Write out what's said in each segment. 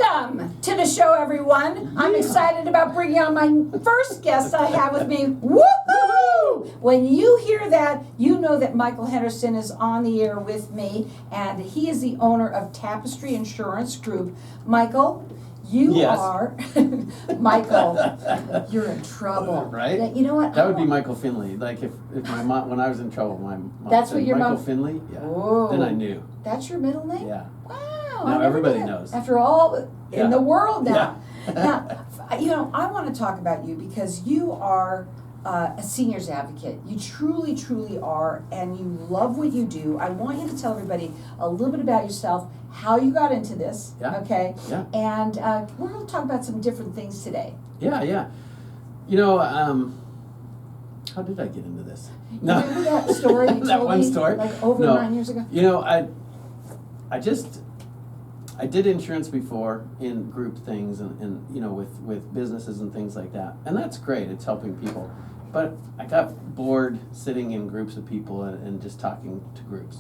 Welcome to the show, everyone. I'm excited about bringing on my first guest I have with me. Woo-hoo! When you hear that, you know that Michael Henderson is on the air with me, and he is the owner of Tapestry Insurance Group. Michael, you are, Michael, you're in trouble. Right? You know what? That would be Michael Finley. Like if my mom, when I was in trouble, my mom That's said, what your Michael mom... Finley? Yeah. Whoa. Then I knew. That's your middle name? Yeah. Wow. Now I never everybody knew that. knows. After all in the world now. Yeah. Now, you know, I want to talk about you because you are a seniors advocate. You truly, truly are, and you love what you do. I want you to tell everybody a little bit about yourself, how you got into this, okay? Yeah. And we're going to talk about some different things today. Yeah. You know, how did I get into this? No. Remember that story you told that one me, story? like over 9 years ago? You know, I did insurance before in group things and you know, with businesses and things like that. And that's great, it's helping people. But I got bored sitting in groups of people and just talking to groups.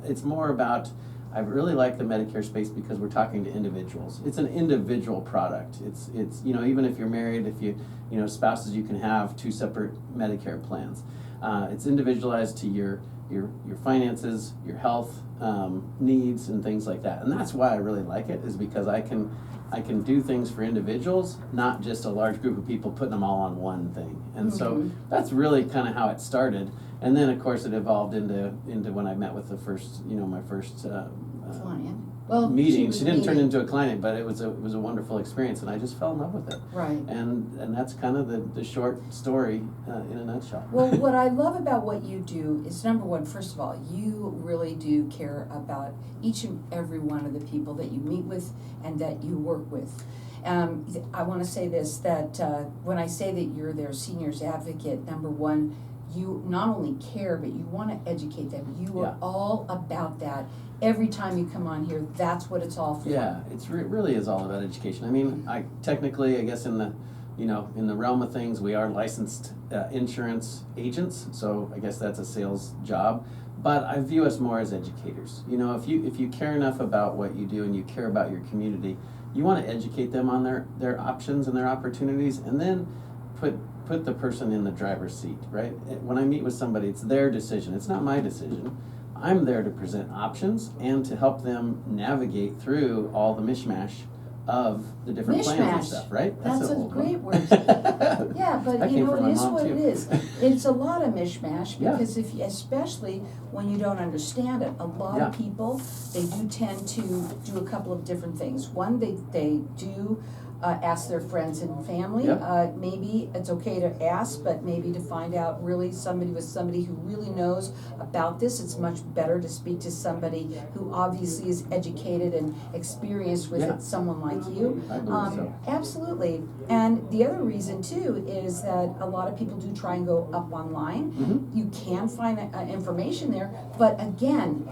It's more about, I really like the Medicare space because we're talking to individuals. It's an individual product. It's you know, even if you're married, if you know, spouses, you can have 2 separate Medicare plans. It's individualized to your finances, your health needs, and things like that. And that's why I really like it, is because I can do things for individuals, not just a large group of people putting them all on one thing. And so that's really kind of how it started. And then of course it evolved into when I met with the first, you know, my first client. Well, meeting. She didn't turn into a client, but it was a wonderful experience, and I just fell in love with it. Right. And that's kind of the short story in a nutshell. Well, what I love about what you do is, number one, first of all, you really do care about each and every one of the people that you meet with and that you work with. I want to say this, that when I say that you're their seniors advocate, number one, you not only care, but you want to educate them. You are all about that. Every time you come on here, that's what it's all for. Yeah, it really is all about education. I mean, I guess in the realm of things, we are licensed insurance agents, so I guess that's a sales job. But I view us more as educators. You know, if you care enough about what you do and you care about your community, you want to educate them on their options and their opportunities, and then put the person in the driver's seat, right? When I meet with somebody, it's their decision. It's not my decision. I'm there to present options and to help them navigate through all the mishmash of the different plans and stuff, right? That's a great word. Yeah, but you know, it is what it is. It's a lot of mishmash because especially when you don't understand it, a lot of people, they do tend to do a couple of different things. One, they do ask their friends and family. Maybe it's okay to ask, but maybe to find out really somebody who really knows about this. It's much better to speak to somebody who obviously is educated and experienced with it, someone like you. I believe so. Absolutely. And the other reason too is that a lot of people do try and go up online. You can find information there, but again,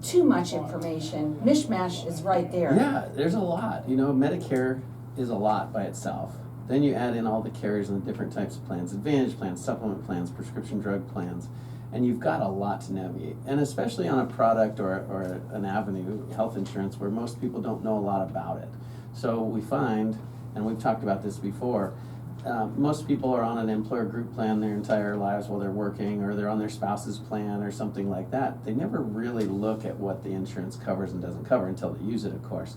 too much information. Mishmash is right there. Yeah, there's a lot. You know, Medicare is a lot by itself. Then you add in all the carriers and the different types of plans, advantage plans, supplement plans, prescription drug plans, and you've got a lot to navigate. And especially on a product or an avenue, health insurance, where most people don't know a lot about it. So we find, and we've talked about this before, most people are on an employer group plan their entire lives while they're working, or they're on their spouse's plan or something like that. They never really look at what the insurance covers and doesn't cover until they use it, of course.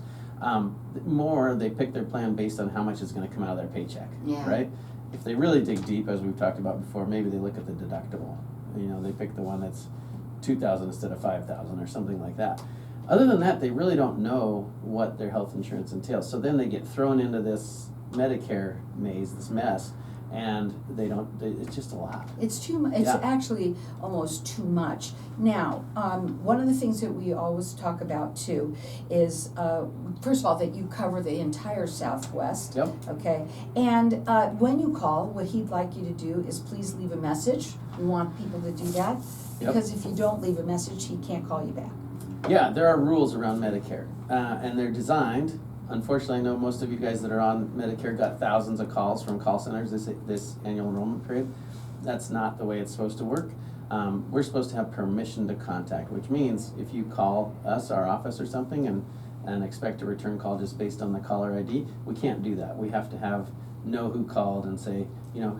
They pick their plan based on how much is going to come out of their paycheck, right? If they really dig deep, as we've talked about before, maybe they look at the deductible. You know, they pick the one that's $2,000 instead of $5,000 or something like that. Other than that, they really don't know what their health insurance entails. So then they get thrown into this Medicare maze, this mess, and it's just a lot. It's too much. It's actually almost too much. Now, one of the things that we always talk about too is, first of all, that you cover the entire Southwest. Okay. And when you call, what he'd like you to do is please leave a message. We want people to do that because if you don't leave a message, he can't call you back. Yeah, there are rules around Medicare, and they're designed. Unfortunately, I know most of you guys that are on Medicare got thousands of calls from call centers this annual enrollment period. That's not the way it's supposed to work. We're supposed to have permission to contact, which means if you call us, our office or something, and expect a return call just based on the caller ID. We can't do that. We have to know who called and say,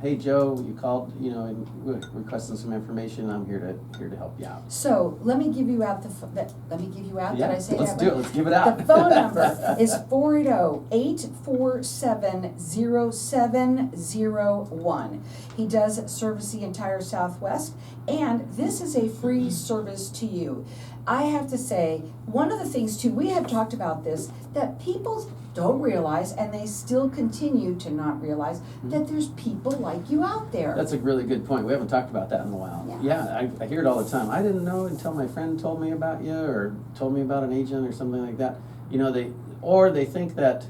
hey Joe, you called, and requesting some information. I'm here to help you out. So let me give you out let me give you out. Yeah, Did I say let's that do right? it. Let's give it out. The phone number is 480-847-0701. He does service the entire Southwest, and this is a free service to you. I have to say, one of the things too, we have talked about this, that people don't realize, and they still continue to not realize, that there's people like you out there. That's a really good point. We haven't talked about that in a while. Yeah. I hear it all the time. I didn't know until my friend told me about you or told me about an agent or something like that. They think that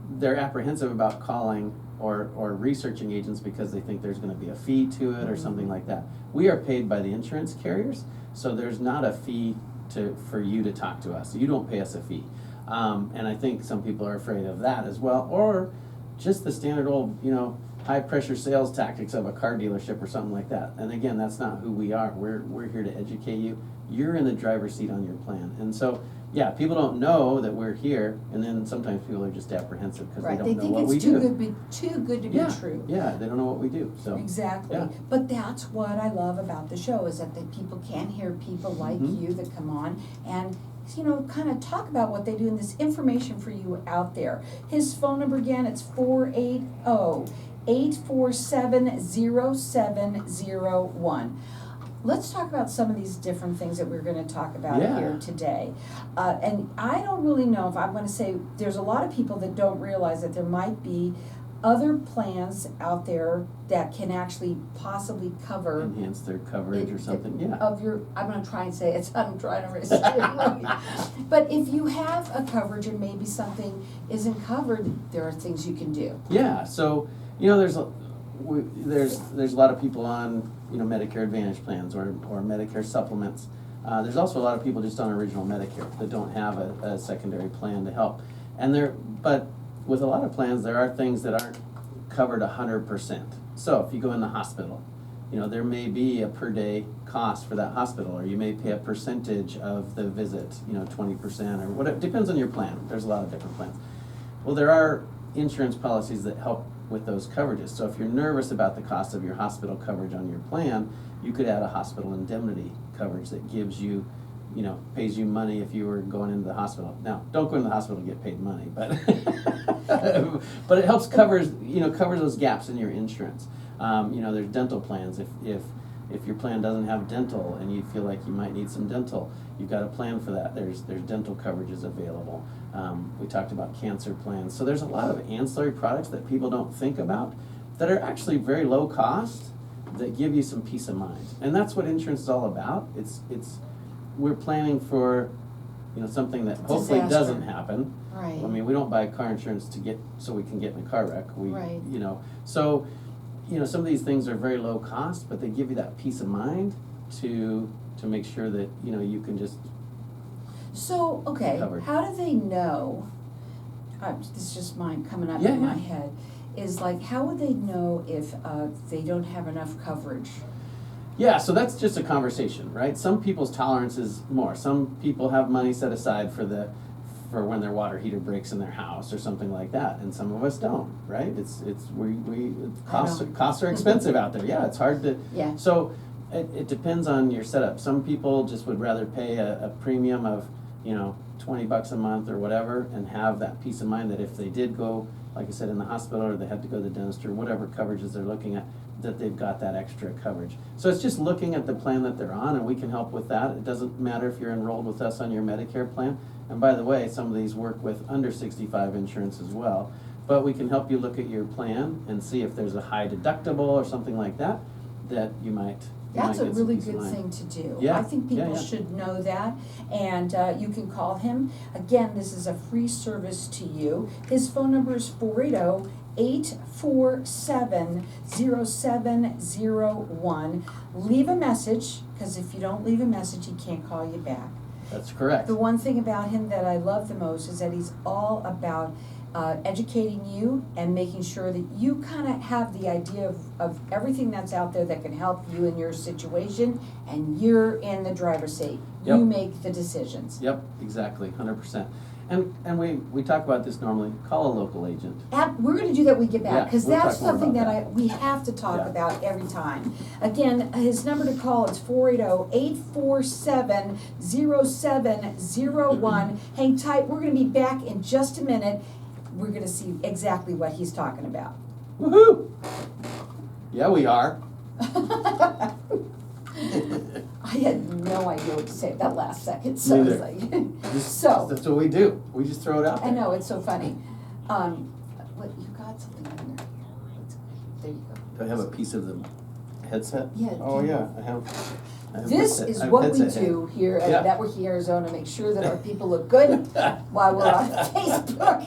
they're apprehensive about calling or researching agents because they think there's going to be a fee to it or something like that. We are paid by the insurance carriers, so there's not a fee for you to talk to us. You don't pay us a fee. And I think some people are afraid of that as well, or just the standard old, high pressure sales tactics of a car dealership or something like that. And again, that's not who we are. We're here to educate you. You're in the driver's seat on your plan. And so, yeah, people don't know that we're here, and then sometimes people are just apprehensive because they don't know what we do. They think it's too good to be true. Yeah, they don't know what we do. So exactly. Yeah. But that's what I love about the show, is that the people can hear people like you that come on and kind of talk about what they do and this information for you out there. His phone number again, it's 480-847-0701. Let's talk about some of these different things that we're going to talk about here today. And I don't really know if I'm going to say, there's a lot of people that don't realize that there might be other plans out there that can actually possibly cover, enhance their coverage or something. I'm going to try and say it. I'm trying to say it right. But if you have a coverage and maybe something isn't covered, there are things you can do. Yeah. So there's a lot of people on Medicare Advantage plans or Medicare supplements. There's also a lot of people just on original Medicare that don't have a secondary plan to help. But with a lot of plans, there are things that aren't covered 100%. So if you go in the hospital, there may be a per day cost for that hospital, or you may pay a percentage of the visit, 20% or whatever. Depends on your plan. There's a lot of different plans. Well, there are insurance policies that help with those coverages. So if you're nervous about the cost of your hospital coverage on your plan, you could add a hospital indemnity coverage that gives you, pays you money if you were going into the hospital. Now, don't go into the hospital to get paid money, but but it helps covers those gaps in your insurance. There's dental plans. If your plan doesn't have dental and you feel like you might need some dental, you've got a plan for that. There's dental coverages available. We talked about cancer plans. So there's a lot of ancillary products that people don't think about that are actually very low cost that give you some peace of mind. And that's what insurance is all about. We're planning for something that hopefully doesn't happen. Right. I mean, we don't buy car insurance so we can get in a car wreck. Right. So some of these things are very low cost, but they give you that peace of mind to make sure that you can just. So covered. How do they know? This is just mine coming up in my head. Is like, how would they know if they don't have enough coverage? Yeah, so that's just a conversation, right? Some people's tolerance is more. Some people have money set aside for when their water heater breaks in their house or something like that, and some of us don't, right? Costs are expensive out there. Yeah, it's hard to. Yeah. So it depends on your setup. Some people just would rather pay a premium of $20 a month or whatever, and have that peace of mind that if they did go, like I said, in the hospital, or they had to go to the dentist, or whatever coverages they're looking at, that they've got that extra coverage. So it's just looking at the plan that they're on, and we can help with that. It doesn't matter if you're enrolled with us on your Medicare plan. And by the way, some of these work with under 65 insurance as well. But we can help you look at your plan and see if there's a high deductible or something like that you might. That's a really good thing to do. Yeah. I think people should know that, and you can call him. Again, this is a free service to you. His phone number is 480-847-0701. Leave a message, because if you don't leave a message, he can't call you back. That's correct. The one thing about him that I love the most is that he's all about educating you and making sure that you kind of have the idea of everything that's out there that can help you in your situation, and you're in the driver's seat. Yep. You make the decisions. Yep, exactly, 100%. And we talk about this normally, call a local agent. We're gonna do that when we get back, Yeah, because we'll that's talk more something about that we have to talk Yeah. about every time. Again, his number to call is 480-847-0701. Hang tight, we're gonna be back in just a minute. We're gonna see exactly what he's talking about. Woohoo! Yeah, we are. I had no idea what to say at that last second, so Neither. it's like, So that's what we do. We just throw it out there. I know, it's so funny. What, you got something in there? There you go. Do I have a piece of the headset? Yeah. Oh, yeah, I have This headset- is I have what we headset head. do here Yeah. at Networking Arizona, make sure that our people look good while we're on Facebook.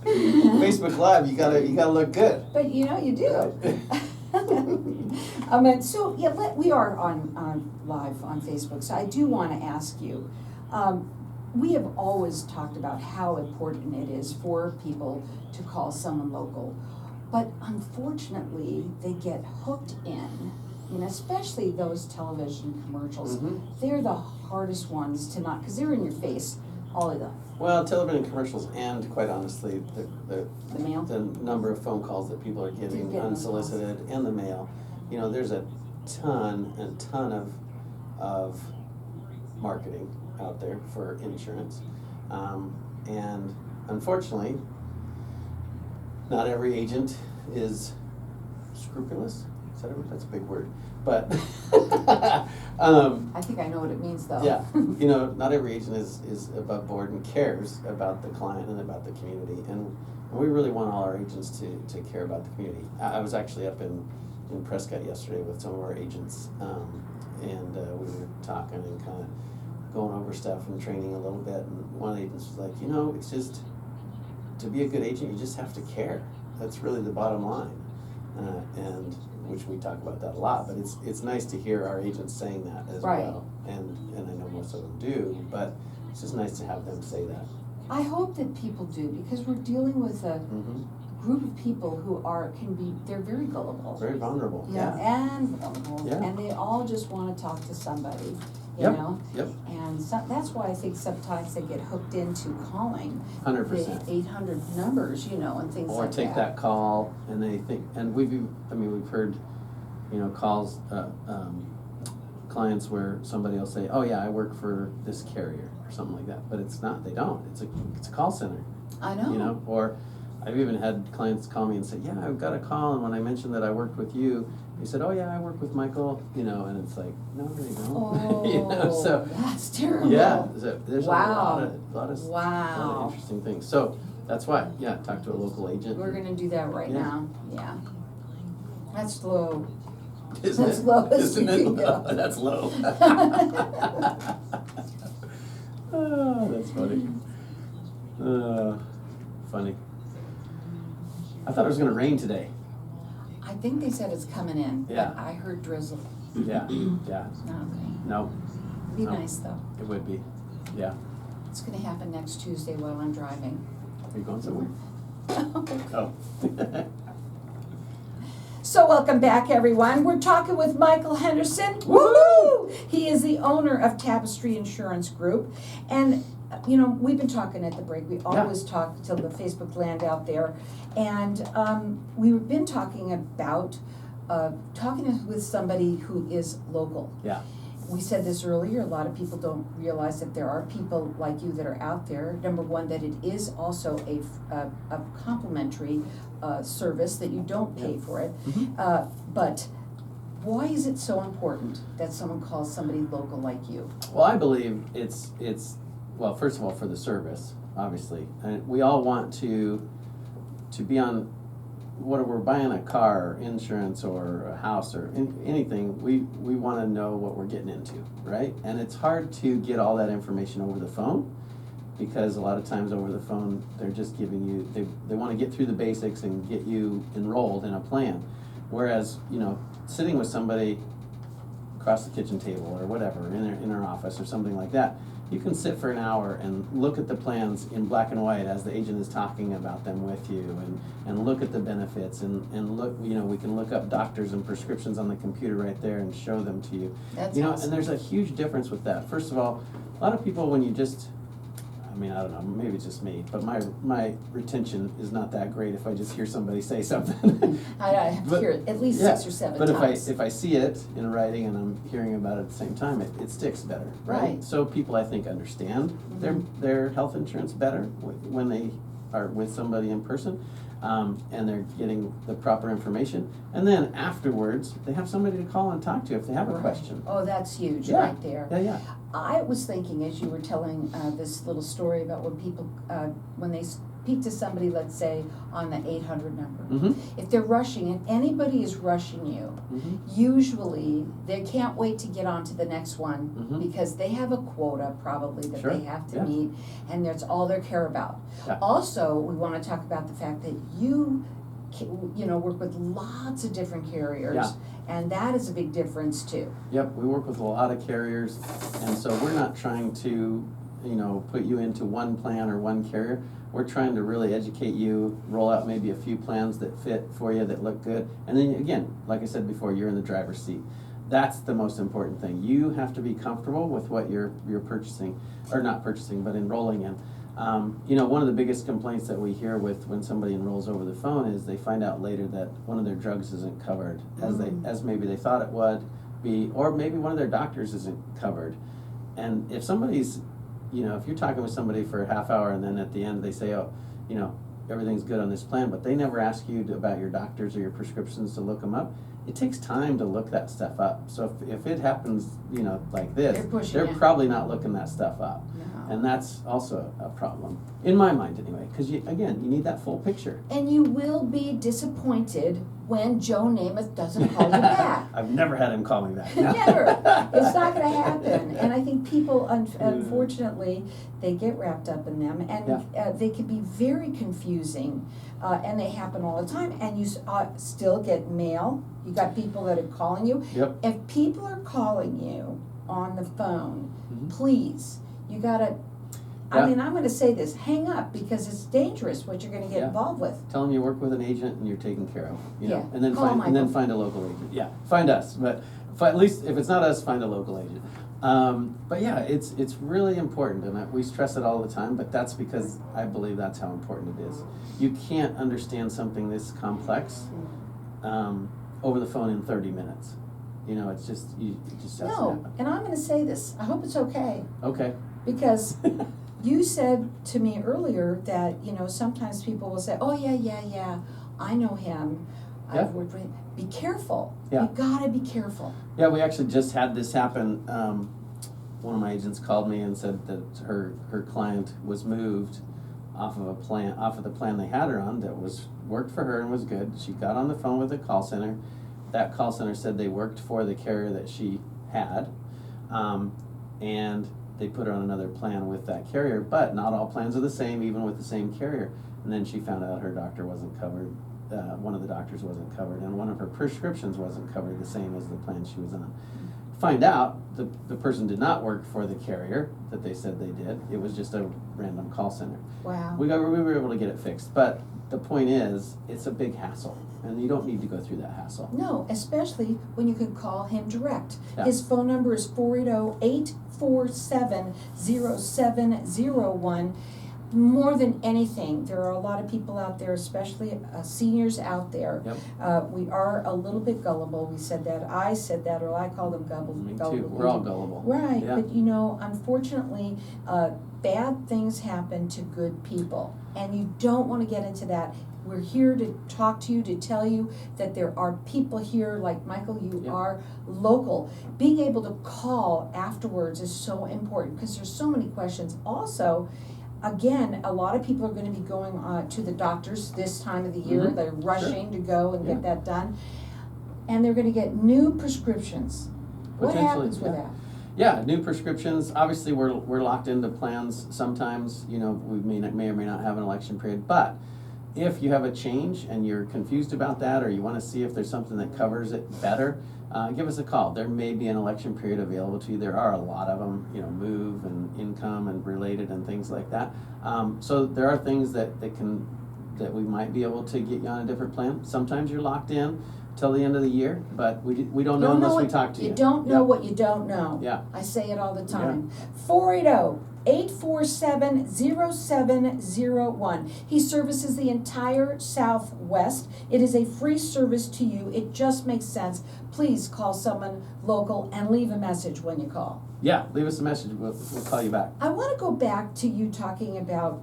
Facebook Live, you gotta look good. But you know, you do. And so, yeah, we are on live on Facebook, so I do wanna ask you, we have always talked about how important it is for people to call someone local. But unfortunately, they get hooked in, and especially those television commercials, they're the hardest ones to not, because they're in your face, all of them. Well, television commercials and, quite honestly, the mail? the number of phone calls that people are getting Getting unsolicited and the mail. You know, there's a ton of marketing out there for insurance. And unfortunately, not every agent is scrupulous. Is that a word? That's a big word. But I think I know what it means, though. yeah, you know, not every agent is above board and cares about the client and about the community. And we really want all our agents to care about the community. I was actually up in Prescott yesterday with some of our agents, and we were talking and kind of going over stuff and training a little bit. And one of the agents was like, you know, it's just, to be a good agent, you just have to care. That's really the bottom line. And which we talk about that a lot, but it's nice to hear our agents saying that as Right. well. And I know most of them do, but it's just nice to have them say that. I hope that people do, because we're dealing with a group of people who they're very gullible. Very vulnerable. Yeah, and vulnerable, Yeah. and they all just want to talk to somebody, you Yep. know? Yep. And so, that's why I think sometimes they get hooked into calling 100%. the 800 numbers, you know, and things Or like take that call and they think, and we've heard, you know, calls, clients where somebody will say, oh yeah, I work for this carrier or something like that, but it's not, they don't, it's a call center. I know. You know, or I've even had clients call me and say, yeah, I've got a call, and when I mentioned that I worked with you, he said, oh yeah, I work with Michael, you know, and it's like, no, you don't. Oh, you know, so that's terrible. yeah, so there's Wow. a lot of interesting things. So that's why, yeah, talk to a local agent. We're gonna do that right now, yeah. That's low. Isn't That's it? low as Isn't you it? can go. That's low. Oh, that's funny. Funny. I thought it was gonna rain today. I think they said it's coming in, Yeah. but I heard drizzle. Yeah, yeah. Okay. No, Be No. nice, though. it would be. Yeah. It's gonna happen next Tuesday while I'm driving. Are you going somewhere? Oh. So welcome back, everyone. We're talking with Michael Henderson. Woo! He is the owner of Tapestry Insurance Group. And, you know, we've been talking at the break. We always talk till the Facebook land out there. And we've been talking about talking with somebody who is local. Yeah. We said this earlier, a lot of people don't realize that there are people like you that are out there. Number one, that it is also a complimentary service, that you don't pay for it. But why is it so important that someone calls somebody local like you? Well, I believe it's well, first of all, for the service, obviously. And we all want to be on, whether we're buying a car, insurance, or a house, or anything, we want to know what we're getting into, right? And it's hard to get all that information over the phone, because a lot of times over the phone, they're just giving you, they want to get through the basics and get you enrolled in a plan. Whereas, you know, sitting with somebody across the kitchen table or whatever, in their office or something like that, you can sit for an hour and look at the plans in black and white as the agent is talking about them with you, and look at the benefits, and look, you know, we can look up doctors and prescriptions on the computer right there and show them to you. That's you know, awesome. and there's a huge difference with that. First of all, a lot of people, when you just, mean, I don't know, maybe it's just me, but my retention is not that great if I just hear somebody say something. I have to hear it at least 6 or 7 but times. if I see it in writing and I'm hearing about it at the same time, it sticks better, right? Right. So people, I think, understand their health insurance better when they are with somebody in person, and they're getting the proper information. And then afterwards, they have somebody to call and talk to if they have a question. Oh, that's huge, Yeah. right there. Yeah. I was thinking, as you were telling this little story about when people, when they speak to somebody, let's say, on the 800 number, if they're rushing, and anybody is rushing you, usually they can't wait to get on to the next one because they have a quota probably that they have to meet, and that's all they care about. Yeah. Also, we want to talk about the fact that you work with lots of different carriers. Yeah. And that is a big difference too. Yep, we work with a lot of carriers, and so we're not trying to, put you into one plan or one carrier. We're trying to really educate you, roll out maybe a few plans that fit for you, that look good. And then again, like I said before, you're in the driver's seat. That's the most important thing. You have to be comfortable with what you're purchasing, or not purchasing, but enrolling in. One of the biggest complaints that we hear when somebody enrolls over the phone is they find out later that one of their drugs isn't covered as maybe they thought it would be, or maybe one of their doctors isn't covered. And if somebody's, if you're talking with somebody for a half hour and then at the end they say, oh, everything's good on this plan, but they never ask you about your doctors or your prescriptions to look them up, it takes time to look that stuff up. So if it happens, like this, they're probably not looking that stuff up. No. And that's also a problem, in my mind anyway, because you need that full picture. And you will be disappointed when Joe Namath doesn't call you back. I've never had him call me back. No. Never. It's not going to happen. And I think people, unfortunately, they get wrapped up in them, and they can be very confusing, and they happen all the time. And you still get mail. You got people that are calling you. Yep. If people are calling you on the phone, please, you got to. I mean, I'm going to say this: hang up, because it's dangerous what you're going to get involved with. Tell them you work with an agent and you're taken care of. And then find a local agent. Yeah, find us, but at least if it's not us, find a local agent. But yeah, it's really important, and we stress it all the time. But that's because I believe that's how important it is. You can't understand something this complex over the phone in 30 minutes. It's just it just doesn't happen. And I'm going to say this. I hope it's okay. Okay. Because you said to me earlier that, sometimes people will say, oh, yeah, I know him. I've worked with him. Be careful. Yeah. You gotta be careful. Yeah, we actually just had this happen. One of my agents called me and said that her client was moved off of the plan they had her on that worked for her and was good. She got on the phone with the call center. That call center said they worked for the carrier that she had, and they put her on another plan with that carrier, but not all plans are the same, even with the same carrier. And then she found out her doctor wasn't covered, one of the doctors wasn't covered, and one of her prescriptions wasn't covered the same as the plan she was on. Find out the person did not work for the carrier that they said they did. It was just a random call center. Wow. We were able to get it fixed, but the point is, it's a big hassle, and you don't need to go through that hassle. No, especially when you can call him direct. Yeah. His phone number is 480-847-0701. More than anything, there are a lot of people out there, especially seniors out there. Yep. We are a little bit gullible. We said that. I said that, or I call them gullible. Me too. We're all gullible. Right, yeah. But unfortunately, bad things happen to good people, and you don't want to get into that. We're here to talk to you, to tell you that there are people here, like Michael, you are local. Being able to call afterwards is so important, because there's so many questions. Also, again, a lot of people are going to be going to the doctors this time of the year. Mm-hmm. They're rushing to go and get that done. And they're going to get new prescriptions. What happens with that? Yeah, new prescriptions. Obviously, we're locked into plans. Sometimes, we may or may not have an election period. But if you have a change and you're confused about that, or you want to see if there's something that covers it better, give us a call. There may be an election period available to you. There are a lot of them, move and income and related and things like that. So there are things that we might be able to get you on a different plan. Sometimes you're locked in till the end of the year, but we don't know unless we talk to you. You don't know what you don't know. Yeah. I say it all the time. 480 847-0701. He services the entire Southwest. It is a free service to you. It just makes sense. Please call someone local and leave a message when you call. Yeah, leave us a message. We'll call you back. I want to go back to you talking about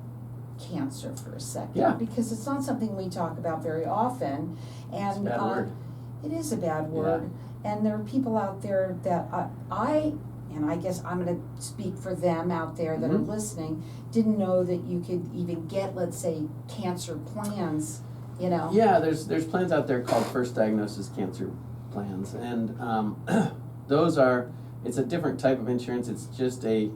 cancer for a second. Yeah. Because it's not something we talk about very often. And It's a bad word. It is a bad word. Yeah. And there are people out there that and I guess I'm going to speak for them out there that are listening, didn't know that you could even get, let's say, cancer plans, you know? Yeah, there's plans out there called first diagnosis cancer plans, and it's a different type of insurance. It's just a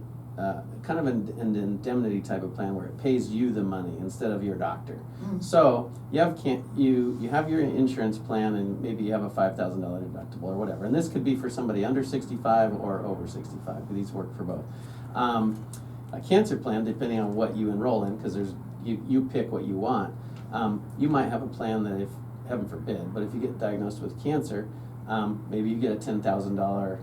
kind of an indemnity type of plan where it pays you the money instead of your doctor. So you have your insurance plan, and maybe you have a $5,000 deductible or whatever. And this could be for somebody under 65 or over 65. These work for both. A cancer plan, depending on what you enroll in, because you pick what you want. You might have a plan that, if heaven forbid, but if you get diagnosed with cancer, maybe you get a $10,000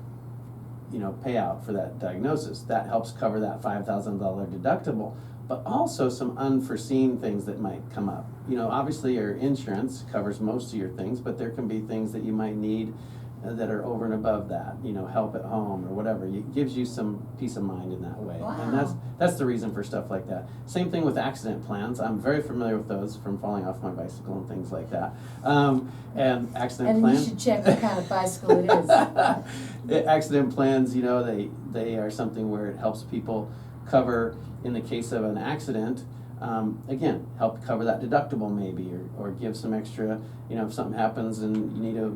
payout for that diagnosis. That helps cover that $5,000 deductible, but also some unforeseen things that might come up. Obviously your insurance covers most of your things, but there can be things that you might need that are over and above that, help at home or whatever. It gives you some peace of mind in that way. Wow. And that's the reason for stuff like that. Same thing with accident plans. I'm very familiar with those from falling off my bicycle and things like that. And accident plans. And you should check what kind of bicycle it is. Accident plans, they are something where it helps people cover, in the case of an accident, again, help cover that deductible maybe, or give some extra, if something happens and you need a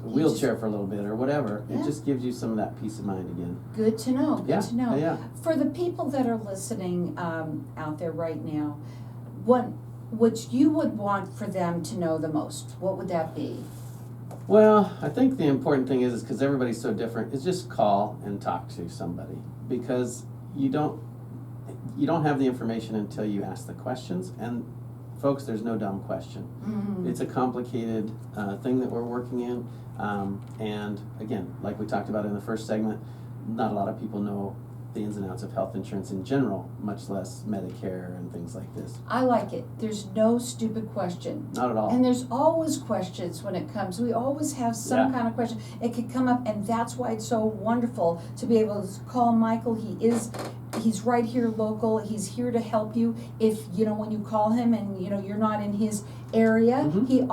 wheelchair for a little bit or whatever. Yeah. It just gives you some of that peace of mind again. Good to know. Good to know. Yeah. For the people that are listening out there right now, what you would want for them to know the most, what would that be? Well, I think the important thing is because everybody's so different, is just call and talk to somebody, because you don't have the information until you ask the questions. And folks, there's no dumb question. Mm-hmm. It's a complicated thing that we're working in. And again, like we talked about in the first segment, not a lot of people know the ins and outs of health insurance in general, much less Medicare and things like this. I like it. There's no stupid question. Not at all. And there's always questions when it comes. We always have some kind of question. It could come up, and that's why it's so wonderful to be able to call Michael. He's right here local. He's here to help you. If, when you call him and, you're not in his area, he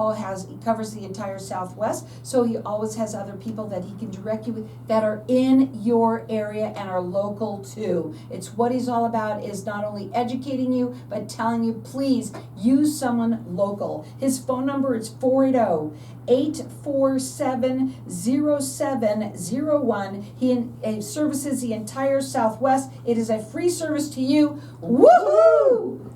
covers the entire Southwest, so he always has other people that he can direct you with that are in your area and are local too. It's what he's all about, is not only educating you, but telling you, please use someone local. His phone number is 480-847-0701. He services the entire Southwest. It is a free service to you. Woohoo!